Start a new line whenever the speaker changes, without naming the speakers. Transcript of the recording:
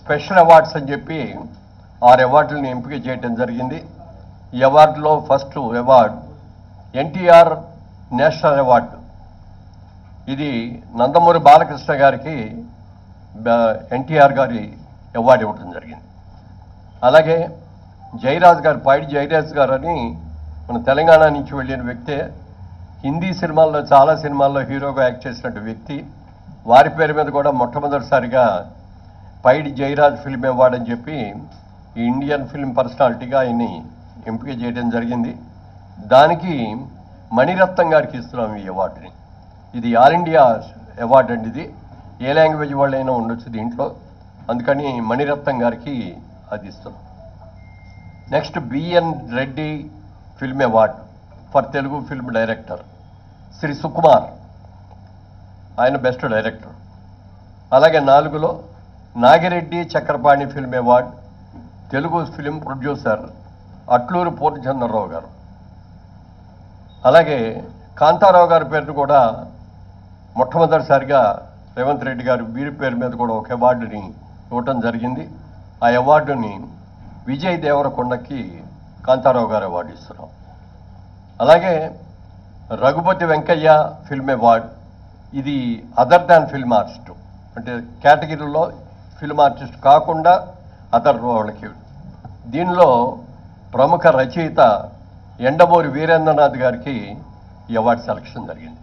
Special awards అని చెప్పి 6 అవార్డులను ఎంపిక చేయడం జరిగింది. ఈ అవార్డులో first award NTR national award. ఇది నందమూరి బాలకృష్ణ గారికి ఎన్టీఆర్ గారి అవార్డు ఇవ్వడం జరిగింది. అలాగే జయరాజ్ గారు, పైడి జయరాజ్ గారు అని మన తెలంగాణ నుంచి వెళ్ళిన వ్యక్తే, హిందీ సినిమాల్లో చాలా సినిమాల్లో హీరోగా యాక్ట్ చేసినట్టు వ్యక్తి. వారి పేరు మీద కూడా మొట్టమొదటిసారిగా పైడి జయరాజ్ ఫిల్మ్ అవార్డు అని చెప్పి ఈ ఇండియన్ ఫిల్మ్ పర్సనాలిటీగా ఆయన్ని ఎంపిక చేయడం జరిగింది. దానికి మణిరత్నం గారికి ఇస్తున్నాం ఈ అవార్డుని. ఇది ఆల్ ఇండియా అవార్డు అండి. ఇది ఏ లాంగ్వేజ్ వాళ్ళైనా ఉండొచ్చు దీంట్లో, అందుకని మణిరత్నం గారికి అది ఇస్తున్నాం. Next BN Reddy film award for Telugu film director. Shri Sukumar ఆయన బెస్ట్ డైరెక్టర్. అలాగే 4లో Nagi Reddy Chakrapani film award Telugu film producer Atluri Purnachandra Rao గారు. అలాగే కాంతారావు గారి పేరును కూడా మొట్టమొదటిసారిగా రేవంత్ రెడ్డి గారు వీరి పేరు మీద కూడా ఒక అవార్డుని ఇవ్వటం జరిగింది. ఆ అవార్డుని విజయ్ దేవరకొండకి కాంతారావు గారు అవార్డు ఇస్తున్నాం. అలాగే రఘుపతి వెంకయ్య ఫిల్మ్ అవార్డు. ఇది అదర్ దాన్ ఫిల్మ్ ఆర్టిస్ట్, అంటే కేటగిరీలో ఫిల్మ్ ఆర్టిస్ట్ కాకుండా అదర్ వాళ్ళకి. దీనిలో ప్రముఖ రచయిత ఎండమూరి వీరేంద్రనాథ్ గారికి ఈ అవార్డు సెలక్షన్ జరిగింది.